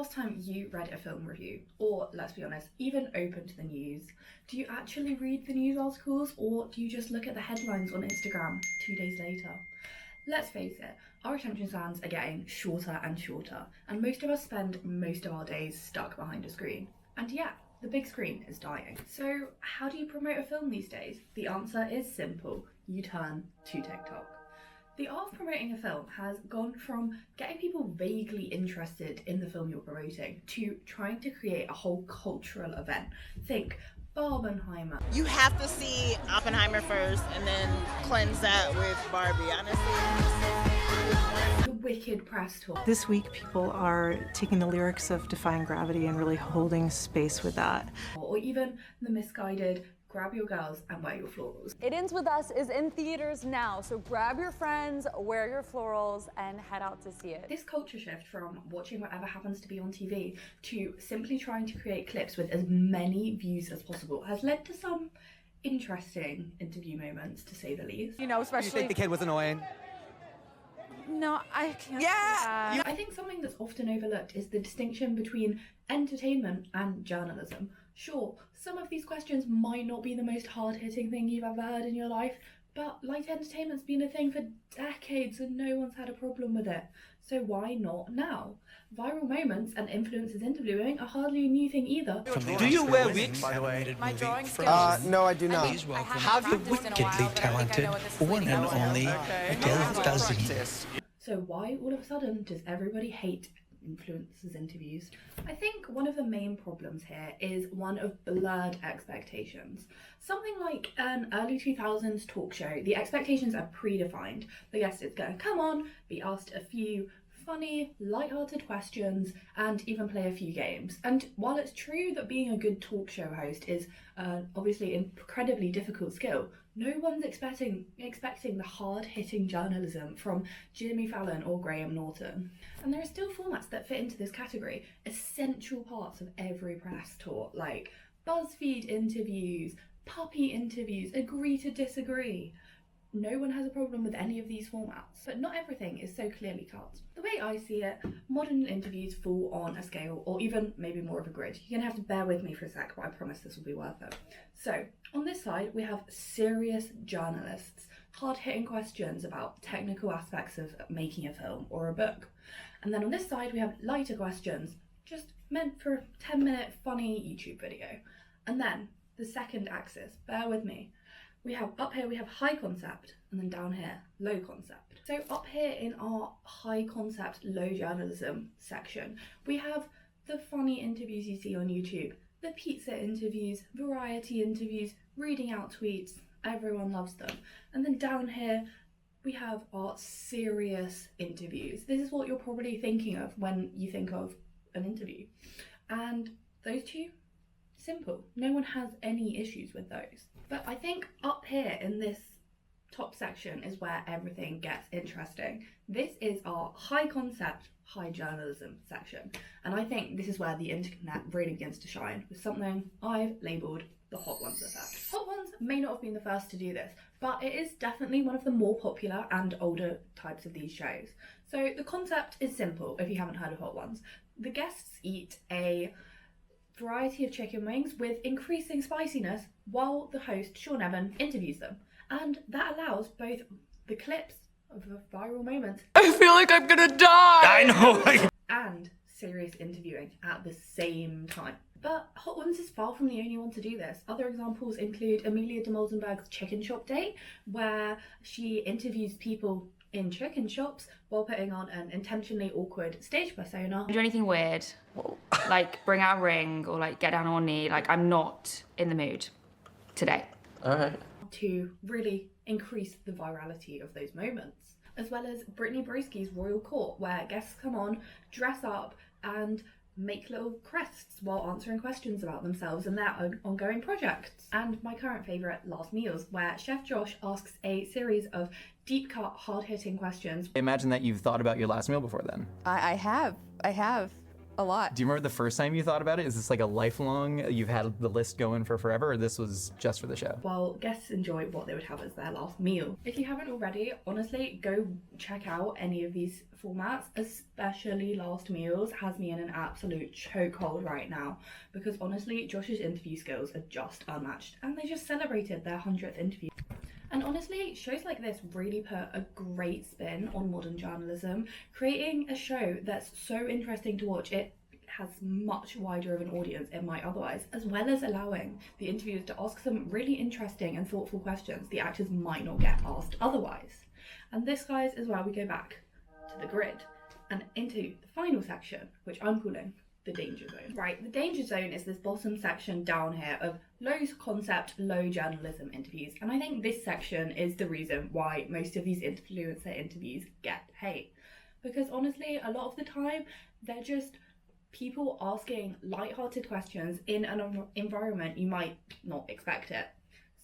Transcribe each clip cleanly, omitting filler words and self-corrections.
last time you read a film review? Or, let's be honest, even opened the news? Do you actually read the news articles, or do you just look at the headlines on Instagram 2 days later? Let's face it, our attention spans are getting shorter and shorter, and most of us spend most of our days stuck behind a screen. And yeah, the big screen is dying. So how do you promote a film these days? The answer is simple. You turn to TikTok. The art of promoting a film has gone from getting people vaguely interested in the film you're promoting to trying to create a whole cultural event. Think Barbenheimer. You have to see Oppenheimer first and then cleanse that with Barbie, honestly. The Wicked press tour. This week, people are taking the lyrics of Defying Gravity and really holding space with that. Or even the misguided Grab Your Girls and Wear Your Florals. It Ends With Us is in theaters now, so grab your friends, wear your florals, and head out to see it. This culture shift from watching whatever happens to be on TV to simply trying to create clips with as many views as possible has led to some interesting interview moments, to say the least. You know, especially... You think the kid was annoying? No, I can't. Yeah! I think something that's often overlooked is the distinction between entertainment and journalism. Sure, some of these questions might not be the most hard-hitting thing you've ever heard in your life, but light entertainment's been a thing for decades and no one's had a problem with it. So why not now? Viral moments and influencers interviewing are hardly a new thing either. Do you wear wigs? By the way, My drawing skills. no, I do not. Have the wickedly talented one and only Adele Dazeem. So why all of a sudden does everybody hate influencers interviews? I think one of the main problems here is one of blurred expectations. Something like an early 2000s talk show, the expectations are predefined. The guest is going to come on, be asked a few funny, light-hearted questions, and even play a few games. And while it's true that being a good talk show host is obviously an incredibly difficult skill, no one's expecting the hard-hitting journalism from Jimmy Fallon or Graham Norton. And there are still formats that fit into this category, essential parts of every press tour, like BuzzFeed interviews, puppy interviews, agree to disagree. No one has a problem with any of these formats, but not everything is so clearly cut. The way I see it, modern interviews fall on a scale, or even maybe more of a grid. You're gonna have to bear with me for a sec, but I promise this will be worth it. So, on this side, we have serious journalists, hard-hitting questions about technical aspects of making a film or a book. And then on this side, we have lighter questions, just meant for a 10-minute funny YouTube video. And then, the second axis, bear with me. Up here we have high concept, and then down here, low concept. So up here in our high concept, low journalism section, we have the funny interviews you see on YouTube, the pizza interviews, variety interviews, reading out tweets, everyone loves them. And then down here, we have our serious interviews. This is what you're probably thinking of when you think of an interview. And those two, simple. No one has any issues with those. But I think up here in this top section is where everything gets interesting. This is our high concept, high journalism section. And I think this is where the internet really begins to shine with something I've labelled the Hot Ones effect. Hot Ones may not have been the first to do this, but it is definitely one of the more popular and older types of these shows. So the concept is simple if you haven't heard of Hot Ones. The guests eat a variety of chicken wings with increasing spiciness while the host, Sean Evan, interviews them. And that allows both the clips of the viral moments I feel like I'm gonna die! I know! and serious interviewing at the same time. But Hot Ones is far from the only one to do this. Other examples include Amelia de Moldenberg's Chicken Shop Day, where she interviews people in chicken shops while putting on an intentionally awkward stage persona. Do anything weird, like bring out a ring or like get down on one knee. Like, I'm not in the mood today. All right. To really increase the virality of those moments. As well as Brittany Broski's Royal Court, where guests come on, dress up and make little crests while answering questions about themselves and their own ongoing projects. And my current favourite, Last Meals, where Chef Josh asks a series of deep-cut, hard-hitting questions. I imagine that you've thought about your last meal before then. I have a lot. Do you remember the first time you thought about it? Is this like a lifelong, you've had the list going for forever, or this was just for the show? Well, guests enjoy what they would have as their last meal. If you haven't already, honestly, go check out any of these formats, especially Last Meals has me in an absolute chokehold right now, because honestly, Josh's interview skills are just unmatched, and they just celebrated their 100th interview. And honestly, shows like this really put a great spin on modern journalism, creating a show that's so interesting to watch. It has much wider of an audience it might otherwise, as well as allowing the interviewers to ask some really interesting and thoughtful questions the actors might not get asked otherwise. And this, guys, is where we go back to the grid and into the final section, which I'm calling the danger zone. Right, the danger zone is this bottom section down here of low concept, low journalism interviews. And I think this section is the reason why most of these influencer interviews get hate. Because honestly, a lot of the time, they're just people asking light-hearted questions in an environment you might not expect it.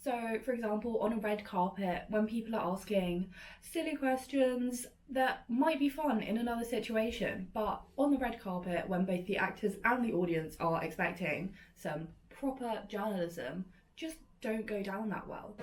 So, for example, on a red carpet, when people are asking silly questions that might be fun in another situation, but on the red carpet, when both the actors and the audience are expecting some proper journalism, just don't go down that well.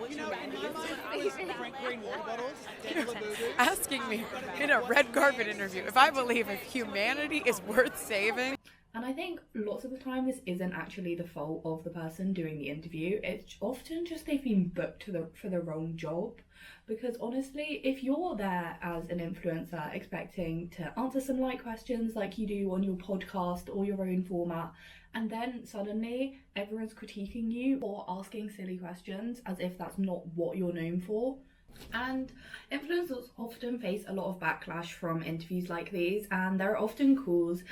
Asking me in a red carpet interview if I believe if humanity is worth saving. And I think lots of the time this isn't actually the fault of the person doing the interview. It's often just they've been booked for the wrong job. Because honestly, if you're there as an influencer expecting to answer some light questions like you do on your podcast or your own format, and then suddenly everyone's critiquing you for asking silly questions as if that's not what you're known for. And influencers often face a lot of backlash from interviews like these, and there are often calls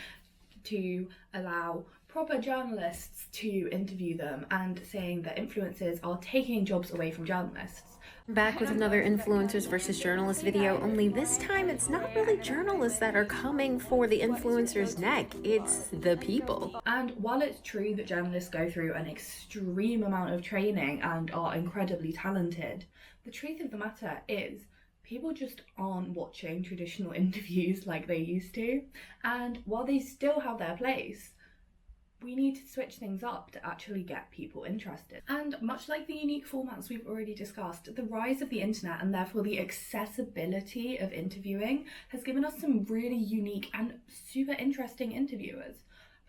to allow proper journalists to interview them and saying that influencers are taking jobs away from journalists. Back with another influencers versus journalists video, only this time it's not really journalists that are coming for the influencer's neck, it's the people. And while it's true that journalists go through an extreme amount of training and are incredibly talented, the truth of the matter is people just aren't watching traditional interviews like they used to. And while they still have their place, we need to switch things up to actually get people interested. And much like the unique formats we've already discussed, the rise of the internet and therefore the accessibility of interviewing has given us some really unique and super interesting interviewers.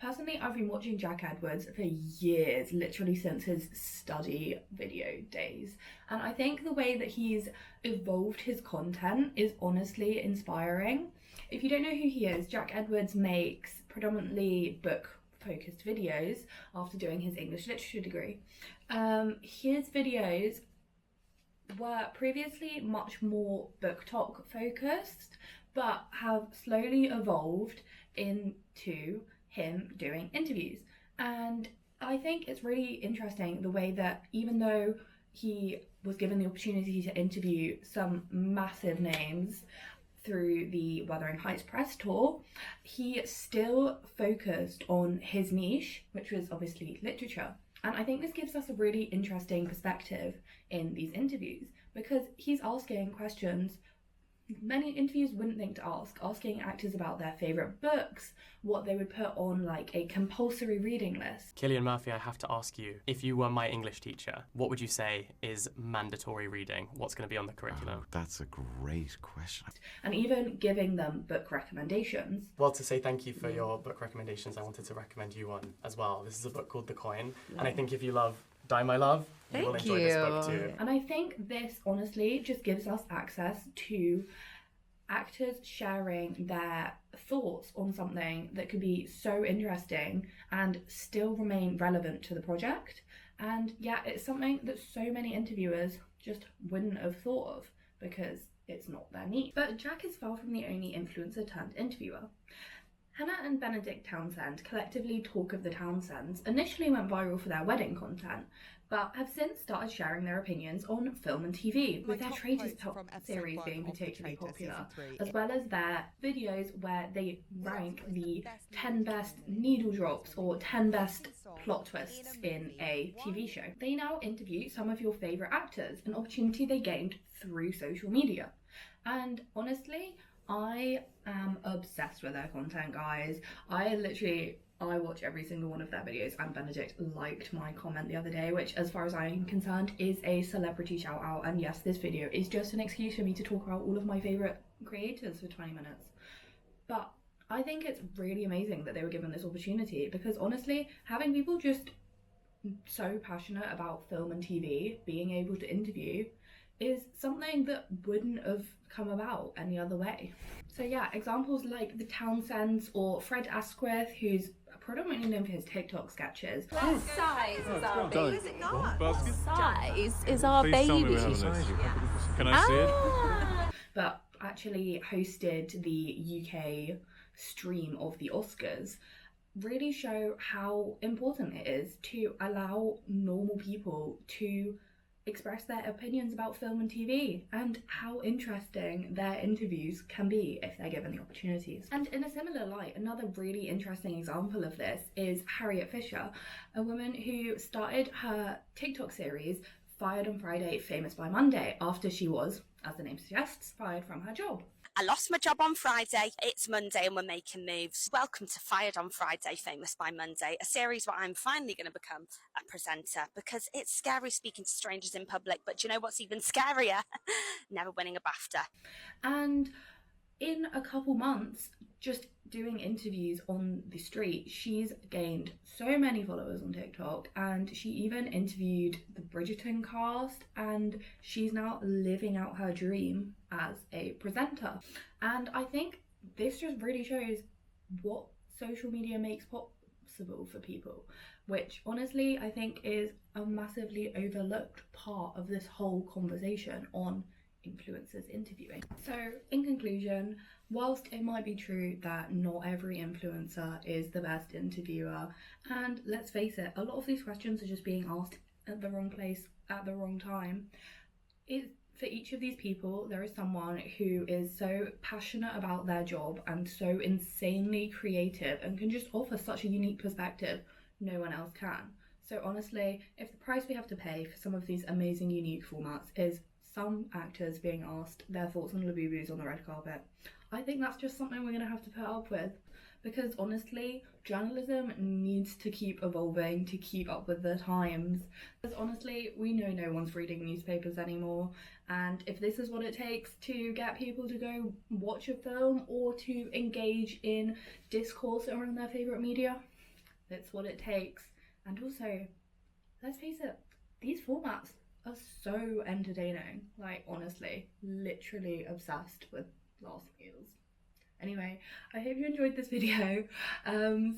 Personally, I've been watching Jack Edwards for years, literally since his study video days. And I think the way that he's evolved his content is honestly inspiring. If you don't know who he is, Jack Edwards makes predominantly book-focused videos after doing his English literature degree. His videos were previously much more book talk focused, but have slowly evolved into him doing interviews. And I think it's really interesting the way that even though he was given the opportunity to interview some massive names through the Wuthering Heights press tour, he still focused on his niche, which was obviously literature. And I think this gives us a really interesting perspective in these interviews, because he's asking questions many interviews wouldn't think to ask, asking actors about their favourite books, what they would put on like a compulsory reading list. Cillian Murphy, I have to ask you, if you were my English teacher, what would you say is mandatory reading? What's going to be on the curriculum? Oh, that's a great question. And even giving them book recommendations. Well, to say thank you for your book recommendations, I wanted to recommend you one as well. This is a book called The Coin, and I think if you love Die My Love, you will enjoy this book too. And I think this honestly just gives us access to actors sharing their thoughts on something that could be so interesting and still remain relevant to the project. And yeah, it's something that so many interviewers just wouldn't have thought of because it's not their niche. But Jack is far from the only influencer turned interviewer. Hannah and Benedict Townsend, collectively Talk of the Townsends, initially went viral for their wedding content, but have since started sharing their opinions on film and TV, with their Traitors series being particularly popular, as well as their videos where they rank the 10 best needle drops or 10 best plot twists in a TV show. They now interview some of your favourite actors, an opportunity they gained through social media. And honestly, I am obsessed with their content, guys. I watch every single one of their videos, and Benedict liked my comment the other day, which, as far as I'm concerned, is a celebrity shout out. And yes, this video is just an excuse for me to talk about all of my favourite creators for 20 minutes. But I think it's really amazing that they were given this opportunity, because honestly, having people just so passionate about film and TV being able to interview is something that wouldn't have come about any other way. So yeah, examples like the Townsends or Fred Asquith, who's predominantly known for his TikTok sketches. Size is our baby. Is it not? Size is our baby. Can I see it? But actually hosted the UK stream of the Oscars really show how important it is to allow normal people to express their opinions about film and TV, and how interesting their interviews can be if they're given the opportunities. And in a similar light, another really interesting example of this is Harriet Fisher, a woman who started her TikTok series Fired on Friday, Famous by Monday, after she was, as the name suggests, fired from her job. I lost my job on Friday, it's Monday and we're making moves. Welcome to Fired on Friday, Famous by Monday, a series where I'm finally going to become a presenter, because it's scary speaking to strangers in public, but do you know what's even scarier? Never winning a BAFTA. And in a couple months, just doing interviews on the street, she's gained so many followers on TikTok, and she even interviewed the Bridgerton cast, and she's now living out her dream as a presenter. And I think this just really shows what social media makes possible for people, which honestly I think is a massively overlooked part of this whole conversation on influencers interviewing. So in conclusion, whilst it might be true that not every influencer is the best interviewer, and let's face it, a lot of these questions are just being asked at the wrong place at the wrong time, for each of these people there is someone who is so passionate about their job and so insanely creative and can just offer such a unique perspective no one else can. So honestly, if the price we have to pay for some of these amazing unique formats is some actors being asked their thoughts on Labubu's on the red carpet, I think that's just something we're going to have to put up with, because honestly, journalism needs to keep evolving to keep up with the times. Because honestly, we know no one's reading newspapers anymore, and if this is what it takes to get people to go watch a film or to engage in discourse around their favourite media, that's what it takes. And also, let's face it, these formats are so entertaining. Like, honestly, literally obsessed with last meals. Anyway, I hope you enjoyed this video.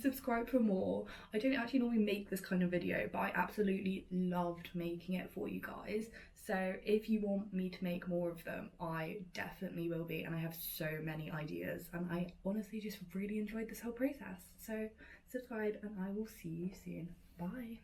Subscribe for more. I don't actually normally make this kind of video, but I absolutely loved making it for you guys. So if you want me to make more of them, I definitely will be, and I have so many ideas, and I honestly just really enjoyed this whole process. So subscribe and I will see you soon. Bye.